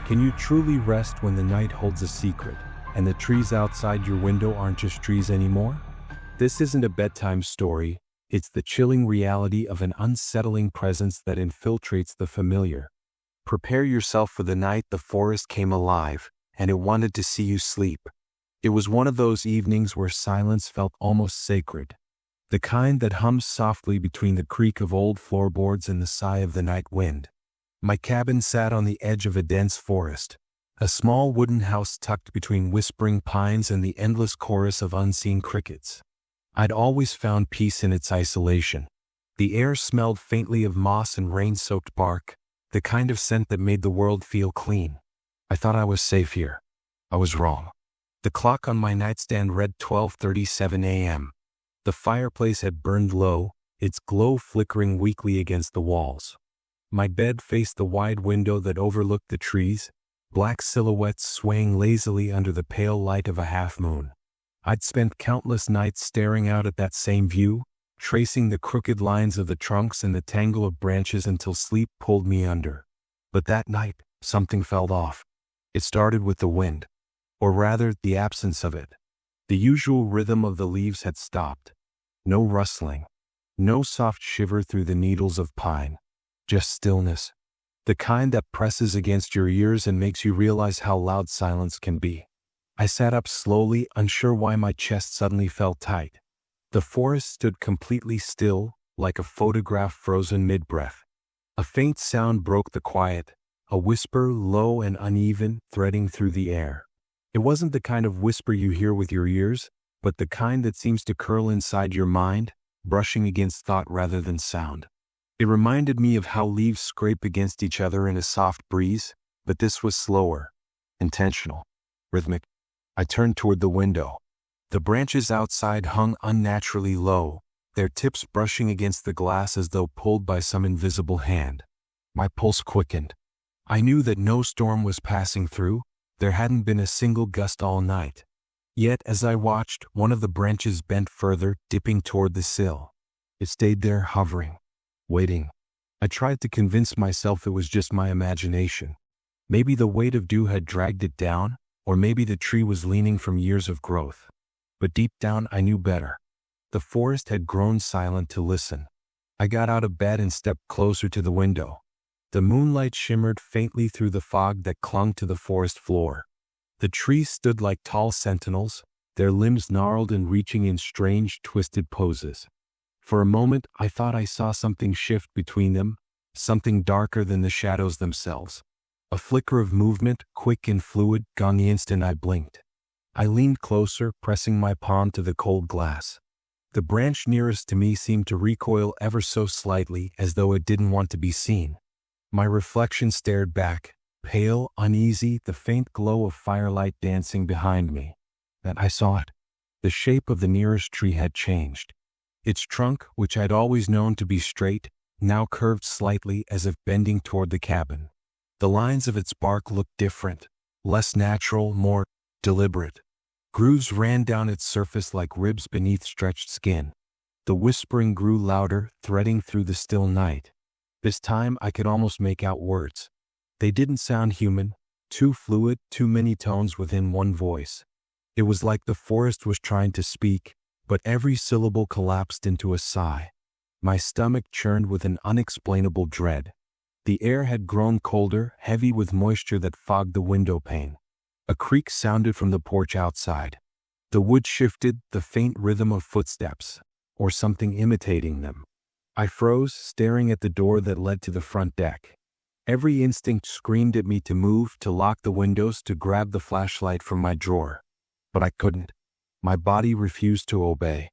Can you truly rest when the night holds a secret, and the trees outside your window aren't just trees anymore? This isn't a bedtime story, it's the chilling reality of an unsettling presence that infiltrates the familiar. Prepare yourself for the night the forest came alive, and it wanted to see you sleep. It was one of those evenings where silence felt almost sacred. The kind that hums softly between the creak of old floorboards and the sigh of the night wind. My cabin sat on the edge of a dense forest, a small wooden house tucked between whispering pines and the endless chorus of unseen crickets. I'd always found peace in its isolation. The air smelled faintly of moss and rain-soaked bark, the kind of scent that made the world feel clean. I thought I was safe here. I was wrong. The clock on my nightstand read 12:37 a.m. The fireplace had burned low, its glow flickering weakly against the walls. My bed faced the wide window that overlooked the trees, black silhouettes swaying lazily under the pale light of a half-moon. I'd spent countless nights staring out at that same view, tracing the crooked lines of the trunks and the tangle of branches until sleep pulled me under. But that night, something felt off. It started with the wind, or rather, the absence of it. The usual rhythm of the leaves had stopped. No rustling, no soft shiver through the needles of pine. Just stillness. The kind that presses against your ears and makes you realize how loud silence can be. I sat up slowly, unsure why my chest suddenly felt tight. The forest stood completely still, like a photograph frozen mid-breath. A faint sound broke the quiet, a whisper low and uneven, threading through the air. It wasn't the kind of whisper you hear with your ears, but the kind that seems to curl inside your mind, brushing against thought rather than sound. It reminded me of how leaves scrape against each other in a soft breeze, but this was slower, intentional, rhythmic. I turned toward the window. The branches outside hung unnaturally low, their tips brushing against the glass as though pulled by some invisible hand. My pulse quickened. I knew that no storm was passing through, there hadn't been a single gust all night. Yet as I watched, one of the branches bent further, dipping toward the sill. It stayed there, hovering. Waiting. I tried to convince myself it was just my imagination. Maybe the weight of dew had dragged it down, or maybe the tree was leaning from years of growth. But deep down I knew better. The forest had grown silent to listen. I got out of bed and stepped closer to the window. The moonlight shimmered faintly through the fog that clung to the forest floor. The trees stood like tall sentinels, their limbs gnarled and reaching in strange, twisted poses. For a moment, I thought I saw something shift between them, something darker than the shadows themselves. A flicker of movement, quick and fluid, gone the instant I blinked. I leaned closer, pressing my palm to the cold glass. The branch nearest to me seemed to recoil ever so slightly, as though it didn't want to be seen. My reflection stared back, pale, uneasy, the faint glow of firelight dancing behind me. Then I saw it. The shape of the nearest tree had changed. Its trunk, which I'd always known to be straight, now curved slightly as if bending toward the cabin. The lines of its bark looked different, less natural, more deliberate. Grooves ran down its surface like ribs beneath stretched skin. The whispering grew louder, threading through the still night. This time I could almost make out words. They didn't sound human, too fluid, too many tones within one voice. It was like the forest was trying to speak, but every syllable collapsed into a sigh. My stomach churned with an unexplainable dread. The air had grown colder, heavy with moisture that fogged the window pane. A creak sounded from the porch outside. The wood shifted, the faint rhythm of footsteps, or something imitating them. I froze, staring at the door that led to the front deck. Every instinct screamed at me to move, to lock the windows, to grab the flashlight from my drawer. But I couldn't. My body refused to obey.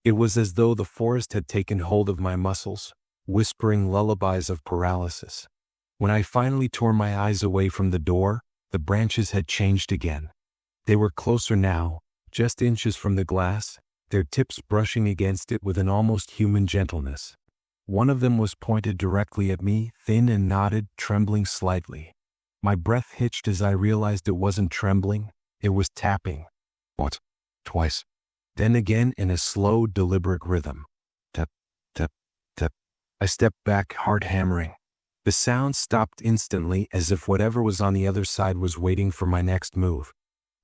It was as though the forest had taken hold of my muscles, whispering lullabies of paralysis. When I finally tore my eyes away from the door, the branches had changed again. They were closer now, just inches from the glass, their tips brushing against it with an almost human gentleness. One of them was pointed directly at me, thin and knotted, trembling slightly. My breath hitched as I realized it wasn't trembling, it was tapping. Once, twice. Then again in a slow, deliberate rhythm. Tap, tap, tap. I stepped back, heart hammering. The sound stopped instantly, as if whatever was on the other side was waiting for my next move.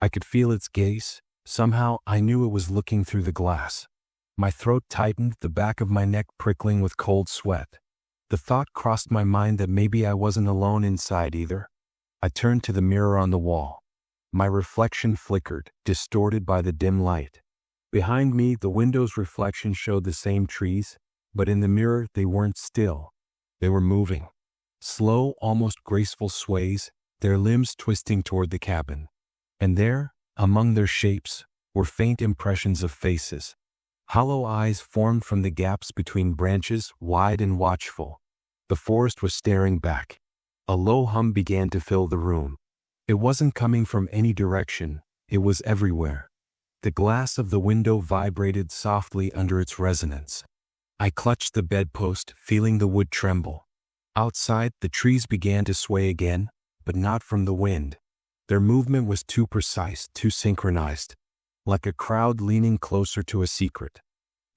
I could feel its gaze. Somehow I knew it was looking through the glass. My throat tightened, the back of my neck prickling with cold sweat. The thought crossed my mind that maybe I wasn't alone inside either. I turned to the mirror on the wall. My reflection flickered, distorted by the dim light. Behind me, the window's reflection showed the same trees, but in the mirror they weren't still. They were moving. Slow, almost graceful sways, their limbs twisting toward the cabin. And there, among their shapes, were faint impressions of faces. Hollow eyes formed from the gaps between branches, wide and watchful. The forest was staring back. A low hum began to fill the room. It wasn't coming from any direction, it was everywhere. The glass of the window vibrated softly under its resonance. I clutched the bedpost, feeling the wood tremble. Outside, the trees began to sway again, but not from the wind. Their movement was too precise, too synchronized, like a crowd leaning closer to a secret.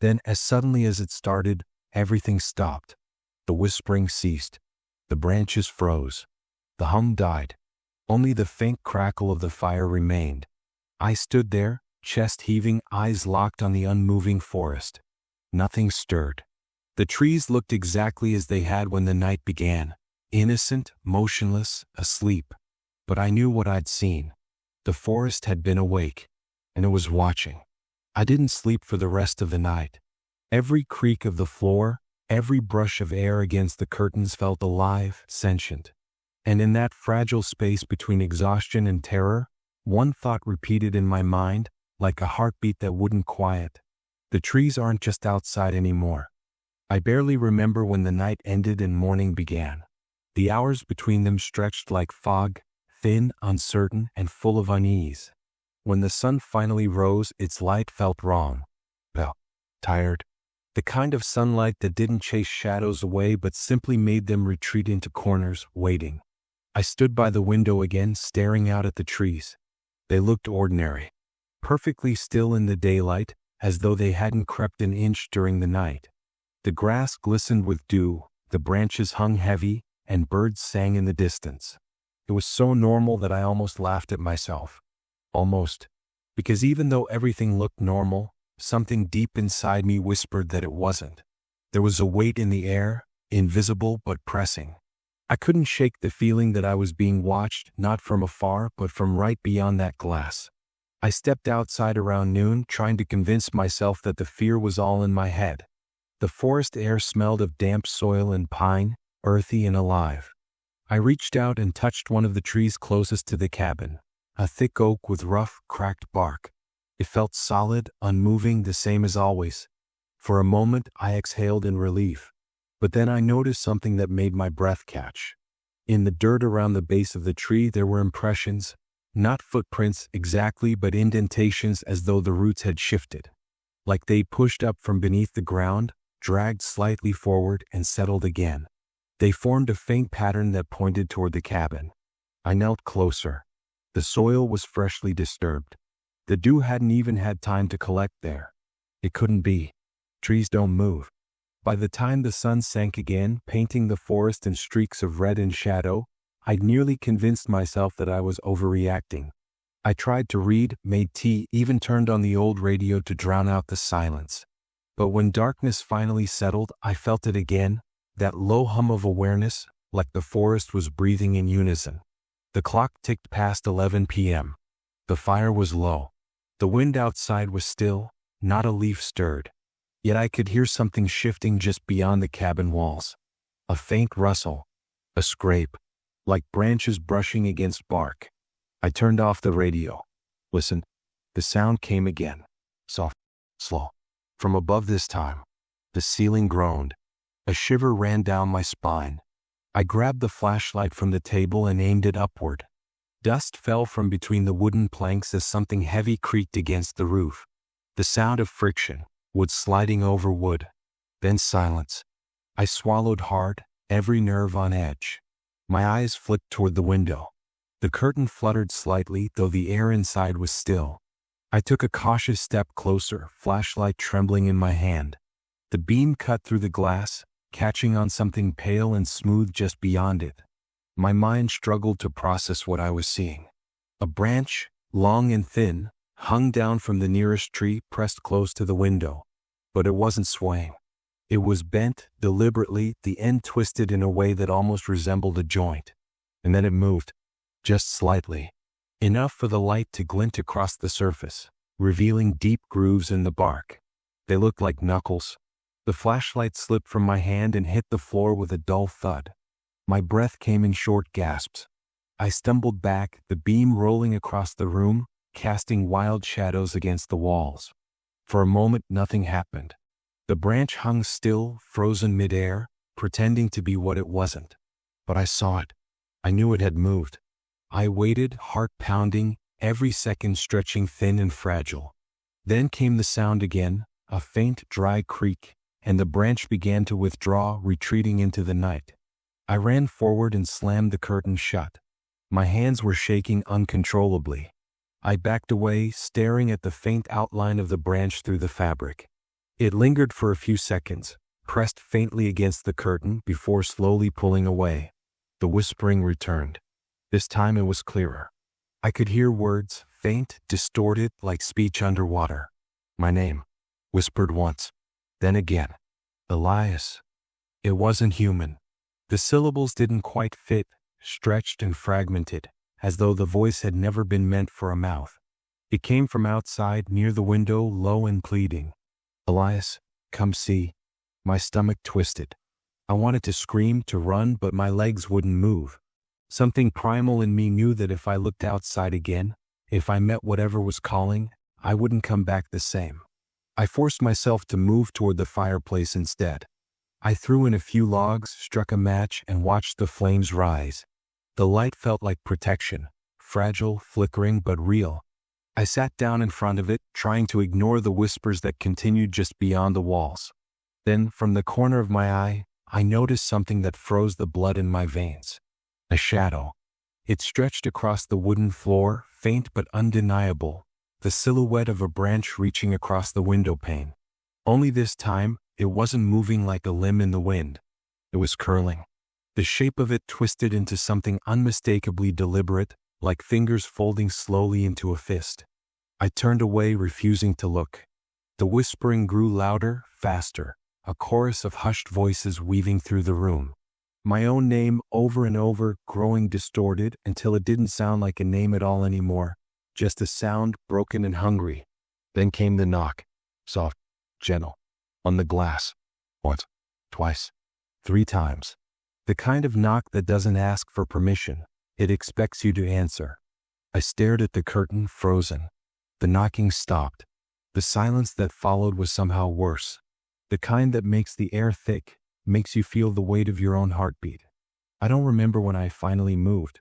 Then, as suddenly as it started, everything stopped. The whispering ceased. The branches froze. The hum died. Only the faint crackle of the fire remained. I stood there, chest heaving, eyes locked on the unmoving forest. Nothing stirred. The trees looked exactly as they had when the night began, innocent, motionless, asleep. But I knew what I'd seen. The forest had been awake, and it was watching. I didn't sleep for the rest of the night. Every creak of the floor, every brush of air against the curtains felt alive, sentient. And in that fragile space between exhaustion and terror, one thought repeated in my mind, like a heartbeat that wouldn't quiet. The trees aren't just outside anymore. I barely remember when the night ended and morning began. The hours between them stretched like fog, thin, uncertain, and full of unease. When the sun finally rose, its light felt wrong. Well, tired. The kind of sunlight that didn't chase shadows away but simply made them retreat into corners, waiting. I stood by the window again, staring out at the trees. They looked ordinary, perfectly still in the daylight, as though they hadn't crept an inch during the night. The grass glistened with dew, the branches hung heavy, and birds sang in the distance. It was so normal that I almost laughed at myself. Almost. Because even though everything looked normal, something deep inside me whispered that it wasn't. There was a weight in the air, invisible but pressing. I couldn't shake the feeling that I was being watched, not from afar, but from right beyond that glass. I stepped outside around noon, trying to convince myself that the fear was all in my head. The forest air smelled of damp soil and pine, earthy and alive. I reached out and touched one of the trees closest to the cabin, a thick oak with rough, cracked bark. It felt solid, unmoving, the same as always. For a moment, I exhaled in relief. But then I noticed something that made my breath catch. In the dirt around the base of the tree, there were impressions, not footprints exactly, but indentations as though the roots had shifted. Like they pushed up from beneath the ground, dragged slightly forward, and settled again. They formed a faint pattern that pointed toward the cabin. I knelt closer. The soil was freshly disturbed. The dew hadn't even had time to collect there. It couldn't be. Trees don't move. By the time the sun sank again, painting the forest in streaks of red and shadow, I'd nearly convinced myself that I was overreacting. I tried to read, made tea, even turned on the old radio to drown out the silence. But when darkness finally settled, I felt it again, that low hum of awareness, like the forest was breathing in unison. The clock ticked past 11 p.m. The fire was low. The wind outside was still, not a leaf stirred. Yet I could hear something shifting just beyond the cabin walls. A faint rustle, a scrape, like branches brushing against bark. I turned off the radio. Listen, the sound came again, soft, slow. From above this time, the ceiling groaned. A shiver ran down my spine. I grabbed the flashlight from the table and aimed it upward. Dust fell from between the wooden planks as something heavy creaked against the roof. The sound of friction, wood sliding over wood. Then silence. I swallowed hard, every nerve on edge. My eyes flicked toward the window. The curtain fluttered slightly, though the air inside was still. I took a cautious step closer, flashlight trembling in my hand. The beam cut through the glass, catching on something pale and smooth just beyond it. My mind struggled to process what I was seeing. A branch, long and thin, hung down from the nearest tree pressed close to the window. But it wasn't swaying. It was bent, deliberately, the end twisted in a way that almost resembled a joint. And then it moved, just slightly. Enough for the light to glint across the surface, revealing deep grooves in the bark. They looked like knuckles. The flashlight slipped from my hand and hit the floor with a dull thud. My breath came in short gasps. I stumbled back, the beam rolling across the room, casting wild shadows against the walls. For a moment, nothing happened. The branch hung still, frozen midair, pretending to be what it wasn't. But I saw it. I knew it had moved. I waited, heart pounding, every second stretching thin and fragile. Then came the sound again, a faint, dry creak, and the branch began to withdraw, retreating into the night. I ran forward and slammed the curtain shut. My hands were shaking uncontrollably. I backed away, staring at the faint outline of the branch through the fabric. It lingered for a few seconds, pressed faintly against the curtain before slowly pulling away. The whispering returned. This time it was clearer. I could hear words, faint, distorted, like speech underwater. My name, whispered once. Then again. Elias. It wasn't human. The syllables didn't quite fit, stretched and fragmented, as though the voice had never been meant for a mouth. It came from outside, near the window, low and pleading. Elias, come see. My stomach twisted. I wanted to scream, to run, but my legs wouldn't move. Something primal in me knew that if I looked outside again, if I met whatever was calling, I wouldn't come back the same. I forced myself to move toward the fireplace instead. I threw in a few logs, struck a match, and watched the flames rise. The light felt like protection, fragile, flickering, but real. I sat down in front of it, trying to ignore the whispers that continued just beyond the walls. Then, from the corner of my eye, I noticed something that froze the blood in my veins. A shadow. It stretched across the wooden floor, faint but undeniable, the silhouette of a branch reaching across the window pane. Only this time, it wasn't moving like a limb in the wind. It was curling. The shape of it twisted into something unmistakably deliberate, like fingers folding slowly into a fist. I turned away, refusing to look. The whispering grew louder, faster, a chorus of hushed voices weaving through the room. My own name over and over, growing distorted until it didn't sound like a name at all anymore, just a sound, broken and hungry. Then came the knock, soft, gentle, on the glass. Once, twice, 3 times. The kind of knock that doesn't ask for permission, it expects you to answer. I stared at the curtain, frozen. The knocking stopped. The silence that followed was somehow worse. The kind that makes the air thick, makes you feel the weight of your own heartbeat. I don't remember when I finally moved.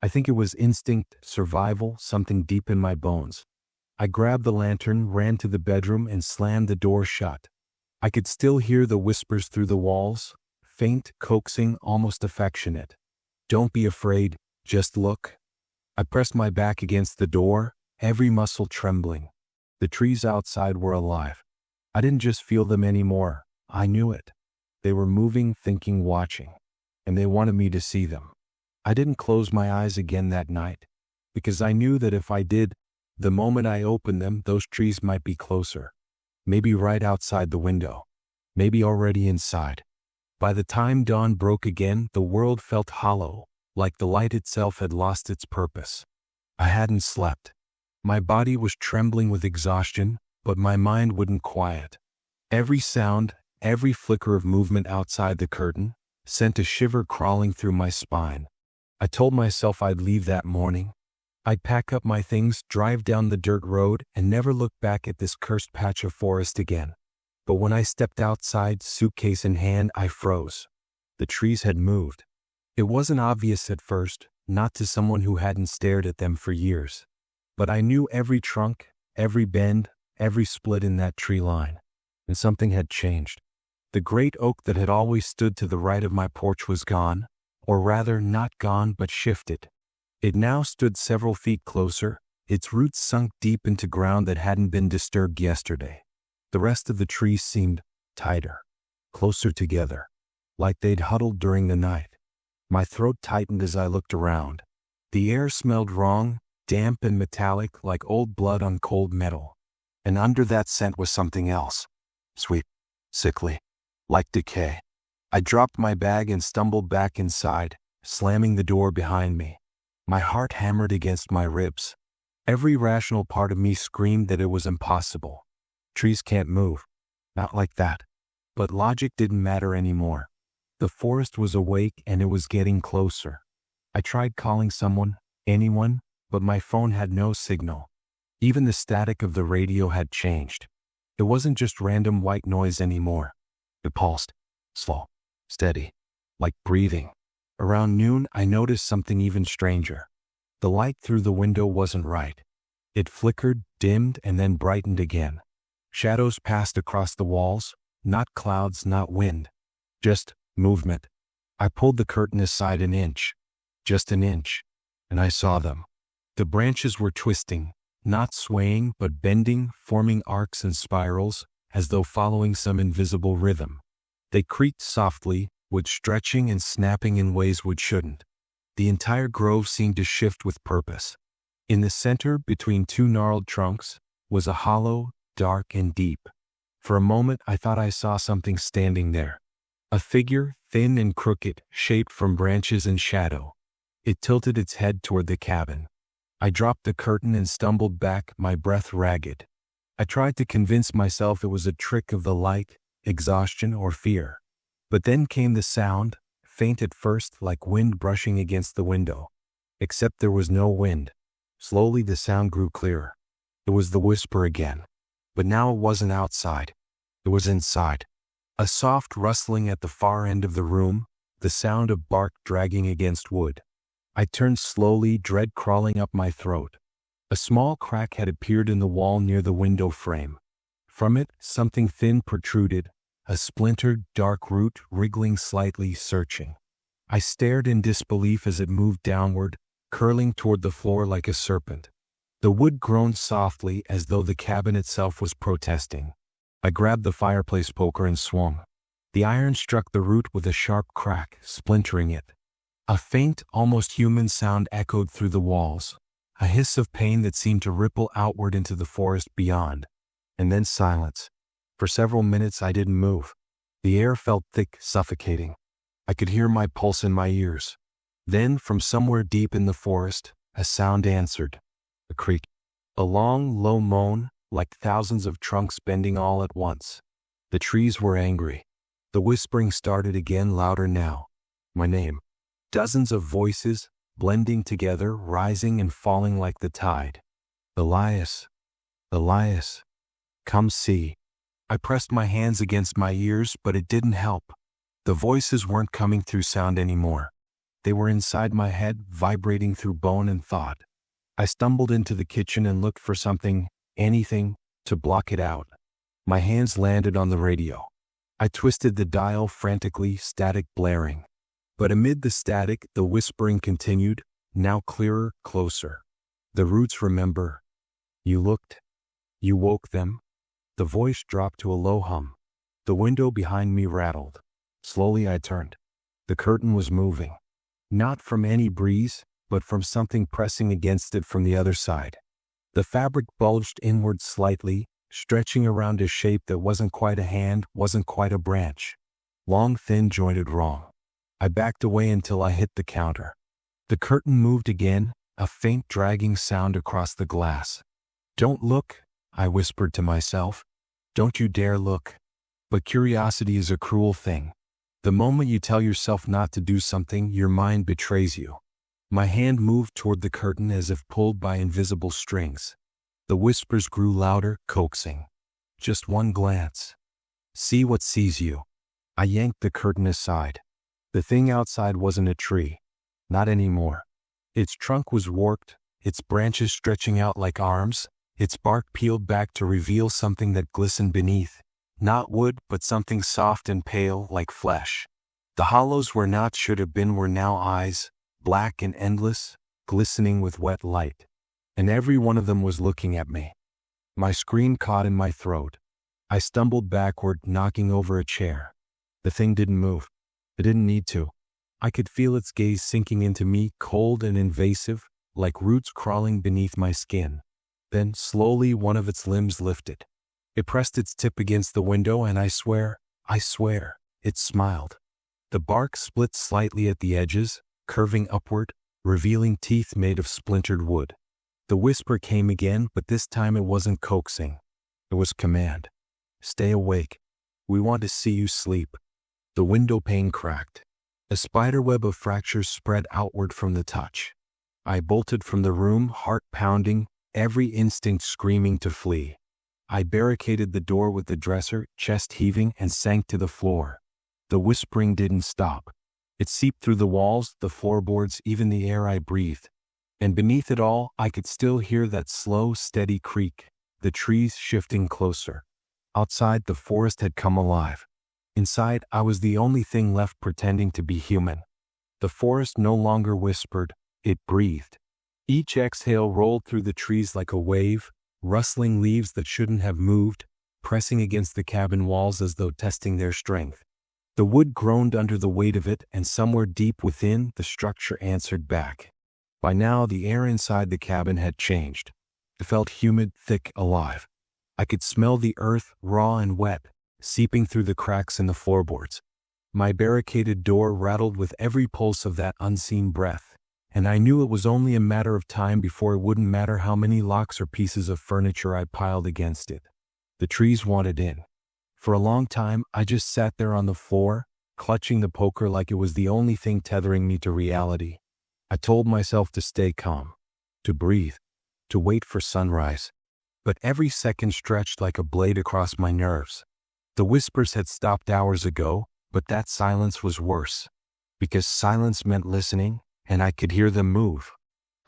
I think it was instinct, survival, something deep in my bones. I grabbed the lantern, ran to the bedroom, and slammed the door shut. I could still hear the whispers through the walls, faint, coaxing, almost affectionate. Don't be afraid, just look. I pressed my back against the door, every muscle trembling. The trees outside were alive. I didn't just feel them anymore, I knew it. They were moving, thinking, watching, and they wanted me to see them. I didn't close my eyes again that night, because I knew that if I did, the moment I opened them, those trees might be closer. Maybe right outside the window. Maybe already inside. By the time dawn broke again, the world felt hollow, like the light itself had lost its purpose. I hadn't slept. My body was trembling with exhaustion, but my mind wouldn't quiet. Every sound, every flicker of movement outside the curtain, sent a shiver crawling through my spine. I told myself I'd leave that morning. I'd pack up my things, drive down the dirt road, and never look back at this cursed patch of forest again. But when I stepped outside, suitcase in hand, I froze. The trees had moved. It wasn't obvious at first, not to someone who hadn't stared at them for years. But I knew every trunk, every bend, every split in that tree line. And something had changed. The great oak that had always stood to the right of my porch was gone, or rather not gone but shifted. It now stood several feet closer, its roots sunk deep into ground that hadn't been disturbed yesterday. The rest of the trees seemed tighter, closer together. like they'd huddled during the night. My throat tightened as I looked around. The air smelled wrong, damp and metallic like old blood on cold metal. And under that scent was something else. Sweet, sickly, like decay. I dropped my bag and stumbled back inside, slamming the door behind me. My heart hammered against my ribs. Every rational part of me screamed that it was impossible. Trees can't move. Not like that. But logic didn't matter anymore. The forest was awake and it was getting closer. I tried calling someone, anyone, but my phone had no signal. Even the static of the radio had changed. It wasn't just random white noise anymore. It pulsed, slow, steady, like breathing. Around noon, I noticed something even stranger. The light through the window wasn't right. It flickered, dimmed, and then brightened again. Shadows passed across the walls, not clouds, not wind. Just movement. I pulled the curtain aside an inch. Just an inch. And I saw them. The branches were twisting, not swaying but bending, forming arcs and spirals, as though following some invisible rhythm. They creaked softly, would stretching and snapping in ways which shouldn't. The entire grove seemed to shift with purpose. In the center, between two gnarled trunks, was a hollow, dark and deep. For a moment I thought I saw something standing there. A figure, thin and crooked, shaped from branches and shadow. It tilted its head toward the cabin. I dropped the curtain and stumbled back, my breath ragged. I tried to convince myself it was a trick of the light, exhaustion, or fear. But then came the sound, faint at first, like wind brushing against the window. Except there was no wind. Slowly the sound grew clearer. It was the whisper again. But now it wasn't outside. It was inside. A soft rustling at the far end of the room, the sound of bark dragging against wood. I turned slowly, dread crawling up my throat. A small crack had appeared in the wall near the window frame. From it, something thin protruded, a splintered, dark root wriggling slightly, searching. I stared in disbelief as it moved downward, curling toward the floor like a serpent. The wood groaned softly as though the cabin itself was protesting. I grabbed the fireplace poker and swung. The iron struck the root with a sharp crack, splintering it. A faint, almost human sound echoed through the walls, a hiss of pain that seemed to ripple outward into the forest beyond. And then silence. For several minutes I didn't move. The air felt thick, suffocating. I could hear my pulse in my ears. Then, from somewhere deep in the forest, a sound answered. A creak. A long, low moan, like thousands of trunks bending all at once. The trees were angry. The whispering started again, louder now. My name. Dozens of voices, blending together, rising and falling like the tide. Elias. Elias. Come see. I pressed my hands against my ears, but it didn't help. The voices weren't coming through sound anymore. They were inside my head, vibrating through bone and thought. I stumbled into the kitchen and looked for something, anything, to block it out. My hands landed on the radio. I twisted the dial frantically, static blaring. But amid the static, the whispering continued, now clearer, closer. The roots remember. You looked. You woke them. The voice dropped to a low hum. The window behind me rattled. Slowly I turned. The curtain was moving. Not from any breeze, but from something pressing against it from the other side. The fabric bulged inward slightly, stretching around a shape that wasn't quite a hand, wasn't quite a branch. Long, thin, jointed wrong. I backed away until I hit the counter. The curtain moved again, a faint dragging sound across the glass. Don't look, I whispered to myself. Don't you dare look. But curiosity is a cruel thing. The moment you tell yourself not to do something, your mind betrays you. My hand moved toward the curtain as if pulled by invisible strings. The whispers grew louder, coaxing. Just one glance. See what sees you. I yanked the curtain aside. The thing outside wasn't a tree. Not anymore. Its trunk was warped, its branches stretching out like arms, its bark peeled back to reveal something that glistened beneath. Not wood, but something soft and pale, like flesh. The hollows where not should have been were now eyes, black and endless, glistening with wet light. And every one of them was looking at me. My scream caught in my throat. I stumbled backward, knocking over a chair. The thing didn't move. I didn't need to. I could feel its gaze sinking into me, cold and invasive, like roots crawling beneath my skin. Then, slowly, one of its limbs lifted. It pressed its tip against the window, and I swear, it smiled. The bark split slightly at the edges, curving upward, revealing teeth made of splintered wood. The whisper came again, but this time it wasn't coaxing. It was command. Stay awake. We want to see you sleep. The window pane cracked. A spiderweb of fractures spread outward from the touch. I bolted from the room, heart pounding, every instinct screaming to flee. I barricaded the door with the dresser, chest heaving, and sank to the floor. The whispering didn't stop. It seeped through the walls, the floorboards, even the air I breathed. And beneath it all, I could still hear that slow, steady creak, the trees shifting closer. Outside, the forest had come alive. Inside, I was the only thing left pretending to be human. The forest no longer whispered, it breathed. Each exhale rolled through the trees like a wave, rustling leaves that shouldn't have moved, pressing against the cabin walls as though testing their strength. The wood groaned under the weight of it, and somewhere deep within, the structure answered back. By now, the air inside the cabin had changed. It felt humid, thick, alive. I could smell the earth, raw and wet, seeping through the cracks in the floorboards. My barricaded door rattled with every pulse of that unseen breath, and I knew it was only a matter of time before it wouldn't matter how many locks or pieces of furniture I piled against it. The trees wanted in. For a long time, I just sat there on the floor, clutching the poker like it was the only thing tethering me to reality. I told myself to stay calm, to breathe, to wait for sunrise. But every second stretched like a blade across my nerves. The whispers had stopped hours ago, but that silence was worse. Because silence meant listening, and I could hear them move.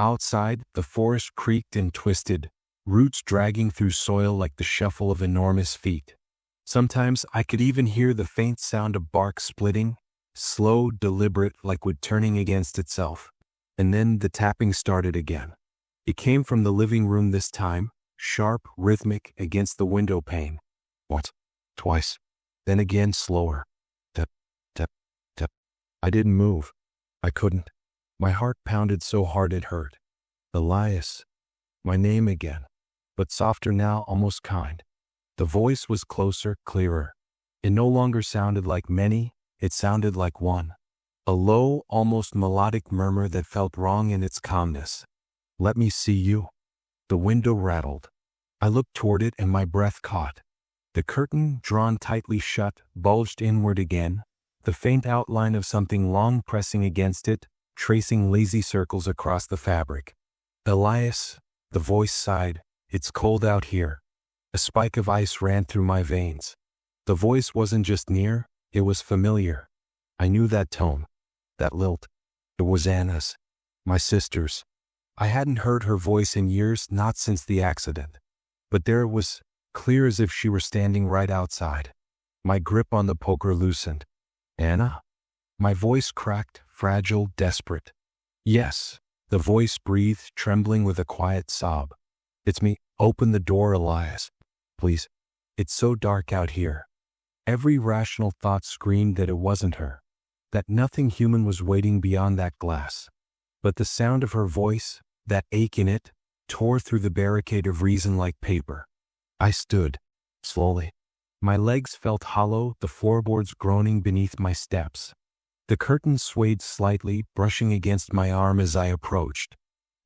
Outside, the forest creaked and twisted, roots dragging through soil like the shuffle of enormous feet. Sometimes I could even hear the faint sound of bark splitting, slow, deliberate, like wood turning against itself. And then the tapping started again. It came from the living room this time, sharp, rhythmic, against the window pane. Once, twice, then again slower. Tap, tap, tap. I didn't move. I couldn't. My heart pounded so hard it hurt. Elias. My name again. But softer now, almost kind. The voice was closer, clearer. It no longer sounded like many, it sounded like one. A low, almost melodic murmur that felt wrong in its calmness. Let me see you. The window rattled. I looked toward it and my breath caught. The curtain, drawn tightly shut, bulged inward again, the faint outline of something long pressing against it, tracing lazy circles across the fabric. Elias, the voice sighed, it's cold out here. A spike of ice ran through my veins. The voice wasn't just near, it was familiar. I knew that tone, that lilt. It was Anna's, my sister's. I hadn't heard her voice in years, not since the accident. But there it was, clear as if she were standing right outside. My grip on the poker loosened. Anna? My voice cracked, fragile, desperate. Yes, the voice breathed, trembling with a quiet sob. It's me. Open the door, Elias. Please. It's so dark out here. Every rational thought screamed that it wasn't her, that nothing human was waiting beyond that glass. But the sound of her voice, that ache in it, tore through the barricade of reason like paper. I stood, slowly. My legs felt hollow, the floorboards groaning beneath my steps. The curtain swayed slightly, brushing against my arm as I approached.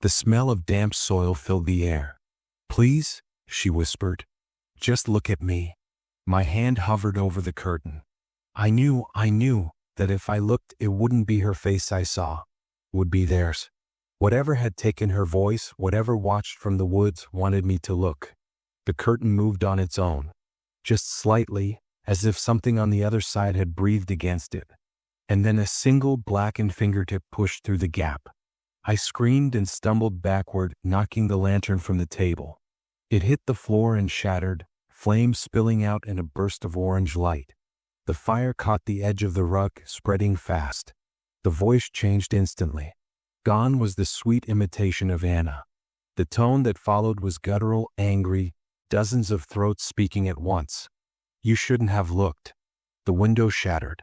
The smell of damp soil filled the air. Please, she whispered. Just look at me. My hand hovered over the curtain. I knew that if I looked, it wouldn't be her face I saw. It would be theirs. Whatever had taken her voice, whatever watched from the woods, wanted me to look. The curtain moved on its own. Just slightly, as if something on the other side had breathed against it. And then a single blackened fingertip pushed through the gap. I screamed and stumbled backward, knocking the lantern from the table. It hit the floor and shattered, flames spilling out in a burst of orange light. The fire caught the edge of the rug, spreading fast. The voice changed instantly. Gone was the sweet imitation of Anna. The tone that followed was guttural, angry, dozens of throats speaking at once. You shouldn't have looked. The window shattered.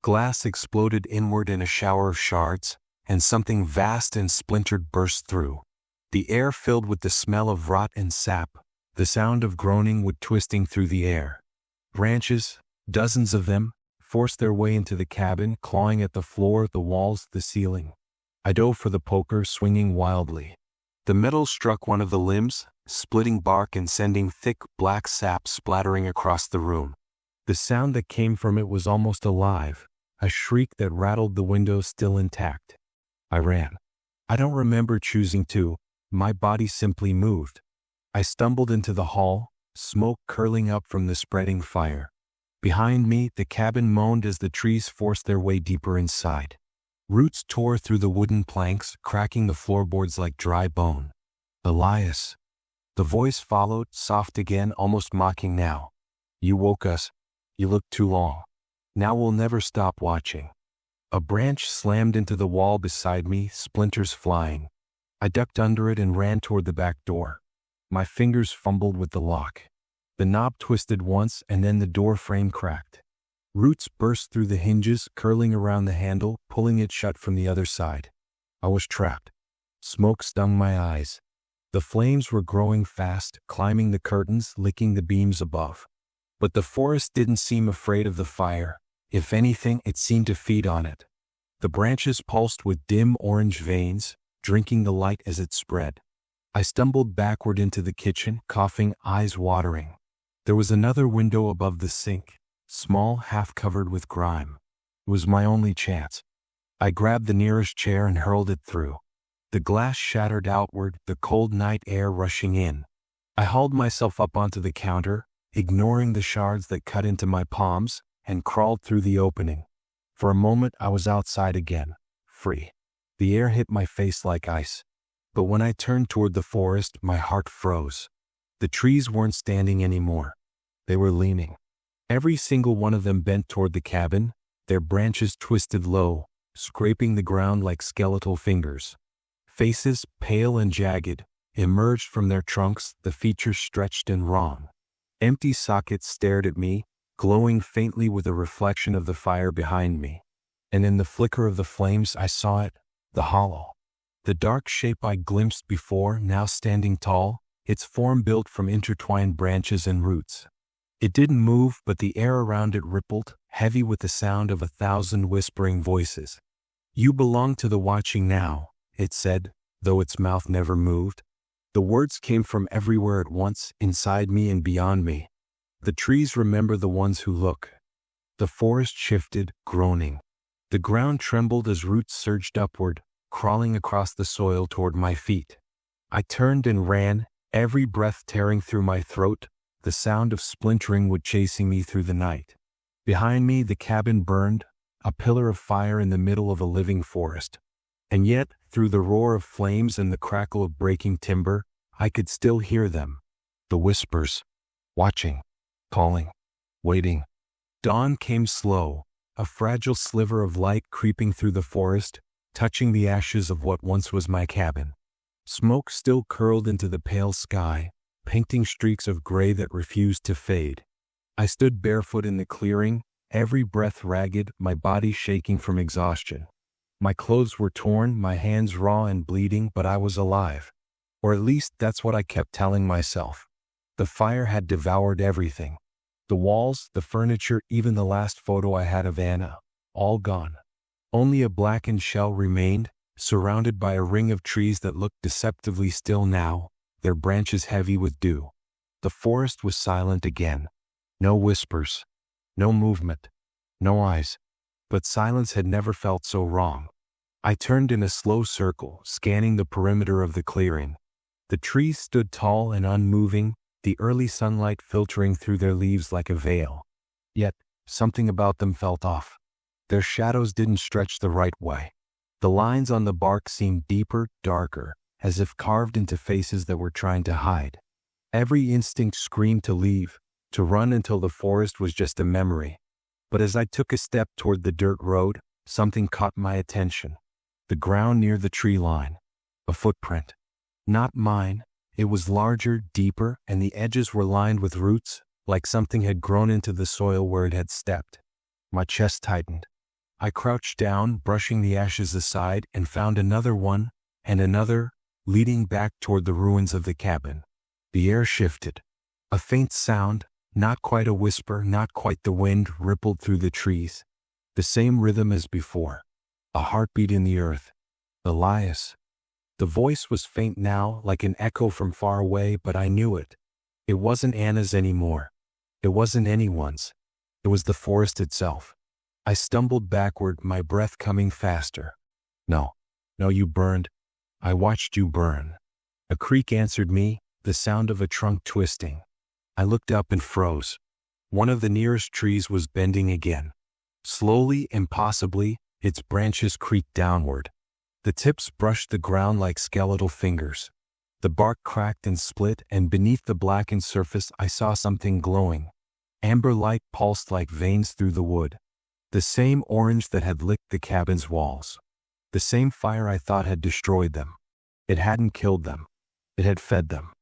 Glass exploded inward in a shower of shards, and something vast and splintered burst through. The air filled with the smell of rot and sap, the sound of groaning wood twisting through the air. Branches, dozens of them, forced their way into the cabin, clawing at the floor, the walls, the ceiling. I dove for the poker, swinging wildly. The metal struck one of the limbs, splitting bark and sending thick black sap splattering across the room. The sound that came from it was almost alive, a shriek that rattled the window still intact. I ran. I don't remember choosing to, my body simply moved. I stumbled into the hall, smoke curling up from the spreading fire. Behind me, the cabin moaned as the trees forced their way deeper inside. Roots tore through the wooden planks, cracking the floorboards like dry bone. Elias. The voice followed, soft again, almost mocking now. You woke us. You looked too long. Now we'll never stop watching. A branch slammed into the wall beside me, splinters flying. I ducked under it and ran toward the back door. My fingers fumbled with the lock. The knob twisted once and then the door frame cracked. Roots burst through the hinges, curling around the handle, pulling it shut from the other side. I was trapped. Smoke stung my eyes. The flames were growing fast, climbing the curtains, licking the beams above. But the forest didn't seem afraid of the fire. If anything, it seemed to feed on it. The branches pulsed with dim orange veins, drinking the light as it spread. I stumbled backward into the kitchen, coughing, eyes watering. There was another window above the sink, small, half covered with grime. It was my only chance. I grabbed the nearest chair and hurled it through. The glass shattered outward, the cold night air rushing in. I hauled myself up onto the counter, ignoring the shards that cut into my palms, and crawled through the opening. For a moment I was outside again, free. The air hit my face like ice. But when I turned toward the forest, my heart froze. The trees weren't standing anymore. They were leaning. Every single one of them bent toward the cabin, their branches twisted low, scraping the ground like skeletal fingers. Faces, pale and jagged, emerged from their trunks, the features stretched and wrong. Empty sockets stared at me, glowing faintly with a reflection of the fire behind me. And in the flicker of the flames I saw it, the hollow. The dark shape I glimpsed before, now standing tall, its form built from intertwined branches and roots. It didn't move, but the air around it rippled, heavy with the sound of 1,000 whispering voices. You belong to the watching now, it said, though its mouth never moved. The words came from everywhere at once, inside me and beyond me. The trees remember the ones who look. The forest shifted, groaning. The ground trembled as roots surged upward, crawling across the soil toward my feet. I turned and ran, every breath tearing through my throat, the sound of splintering wood chasing me through the night. Behind me the cabin burned, a pillar of fire in the middle of a living forest. And yet, through the roar of flames and the crackle of breaking timber, I could still hear them. The whispers. Watching. Calling. Waiting. Dawn came slow, a fragile sliver of light creeping through the forest, touching the ashes of what once was my cabin. Smoke still curled into the pale sky, painting streaks of gray that refused to fade. I stood barefoot in the clearing, every breath ragged, my body shaking from exhaustion. My clothes were torn, my hands raw and bleeding, but I was alive. Or at least that's what I kept telling myself. The fire had devoured everything. The walls, the furniture, even the last photo I had of Anna, all gone. Only a blackened shell remained, surrounded by a ring of trees that looked deceptively still now, their branches heavy with dew. The forest was silent again. No whispers. No movement. No eyes. But silence had never felt so wrong. I turned in a slow circle, scanning the perimeter of the clearing. The trees stood tall and unmoving, the early sunlight filtering through their leaves like a veil. Yet, something about them felt off. Their shadows didn't stretch the right way. The lines on the bark seemed deeper, darker, as if carved into faces that were trying to hide. Every instinct screamed to leave, to run until the forest was just a memory. But as I took a step toward the dirt road, something caught my attention. The ground near the tree line. A footprint. Not mine. It was larger, deeper, and the edges were lined with roots, like something had grown into the soil where it had stepped. My chest tightened. I crouched down, brushing the ashes aside, and found another one, and another, leading back toward the ruins of the cabin. The air shifted. A faint sound, not quite a whisper, not quite the wind, rippled through the trees. The same rhythm as before. A heartbeat in the earth. Elias. The voice was faint now, like an echo from far away, but I knew it. It wasn't Anna's anymore. It wasn't anyone's. It was the forest itself. I stumbled backward, my breath coming faster. No, you burned. I watched you burn. A creak answered me, the sound of a trunk twisting. I looked up and froze. One of the nearest trees was bending again. Slowly, impossibly, its branches creaked downward. The tips brushed the ground like skeletal fingers. The bark cracked and split, and beneath the blackened surface I saw something glowing. Amber light pulsed like veins through the wood. The same orange that had licked the cabin's walls. The same fire I thought had destroyed them. It hadn't killed them. It had fed them.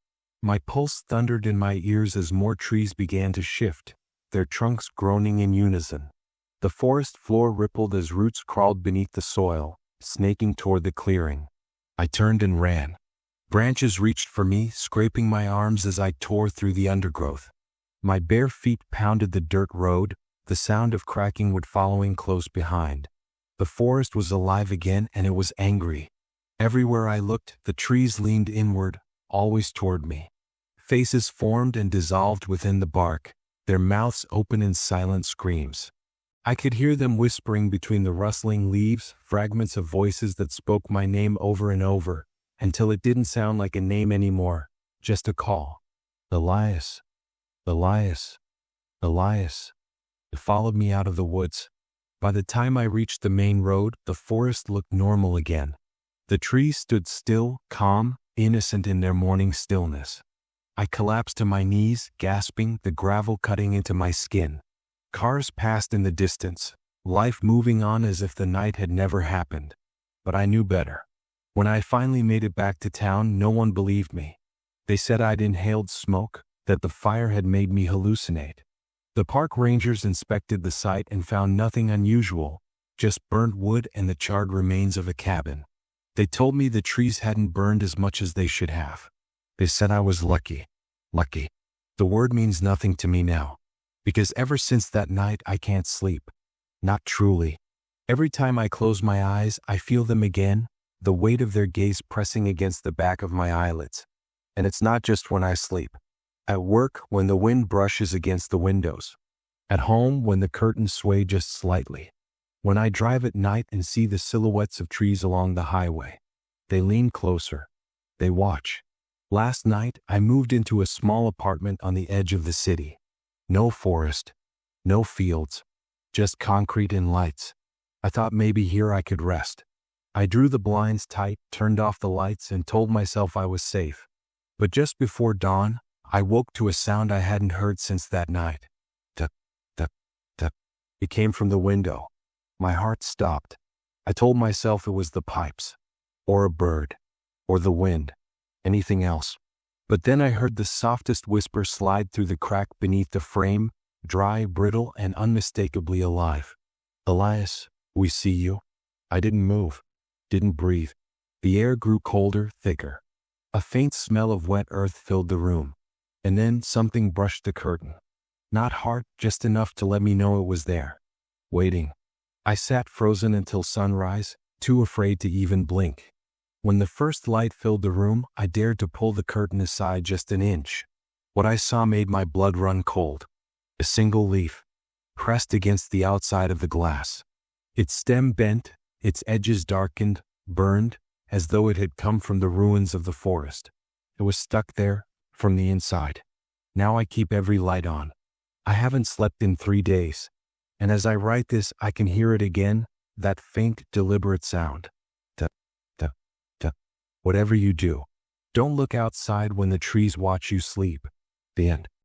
My pulse thundered in my ears as more trees began to shift, their trunks groaning in unison. The forest floor rippled as roots crawled beneath the soil, snaking toward the clearing. I turned and ran. Branches reached for me, scraping my arms as I tore through the undergrowth. My bare feet pounded the dirt road, the sound of cracking wood following close behind. The forest was alive again, and it was angry. Everywhere I looked, the trees leaned inward, always toward me. Faces formed and dissolved within the bark, their mouths open in silent screams. I could hear them whispering between the rustling leaves, fragments of voices that spoke my name over and over, until it didn't sound like a name anymore, just a call. Elias. Elias. Elias. It followed me out of the woods. By the time I reached the main road, the forest looked normal again. The trees stood still, calm, innocent in their morning stillness. I collapsed to my knees, gasping, the gravel cutting into my skin. Cars passed in the distance, life moving on as if the night had never happened. But I knew better. When I finally made it back to town, no one believed me. They said I'd inhaled smoke, that the fire had made me hallucinate. The park rangers inspected the site and found nothing unusual, just burnt wood and the charred remains of a cabin. They told me the trees hadn't burned as much as they should have. They said I was lucky. Lucky. The word means nothing to me now. Because ever since that night I can't sleep. Not truly. Every time I close my eyes, I feel them again, the weight of their gaze pressing against the back of my eyelids. And it's not just when I sleep. At work, when the wind brushes against the windows. At home, when the curtains sway just slightly. When I drive at night and see the silhouettes of trees along the highway. They lean closer. They watch. Last night, I moved into a small apartment on the edge of the city. No forest. No fields. Just concrete and lights. I thought maybe here I could rest. I drew the blinds tight, turned off the lights, and told myself I was safe. But just before dawn, I woke to a sound I hadn't heard since that night. Tuck, tuck, tuck. It came from the window. My heart stopped. I told myself it was the pipes. Or a bird. Or the wind. Anything else. But then I heard the softest whisper slide through the crack beneath the frame, dry, brittle, and unmistakably alive. Elias, we see you. I didn't move. Didn't breathe. The air grew colder, thicker. A faint smell of wet earth filled the room. And then something brushed the curtain. Not hard, just enough to let me know it was there. Waiting. I sat frozen until sunrise, too afraid to even blink. When the first light filled the room, I dared to pull the curtain aside just an inch. What I saw made my blood run cold. A single leaf, pressed against the outside of the glass. Its stem bent, its edges darkened, burned, as though it had come from the ruins of the forest. It was stuck there, from the inside. Now I keep every light on. I haven't slept in 3 days. And as I write this, I can hear it again, that faint, deliberate sound. Tuck, tuck, tuck. Whatever you do, don't look outside when the trees watch you sleep. The end.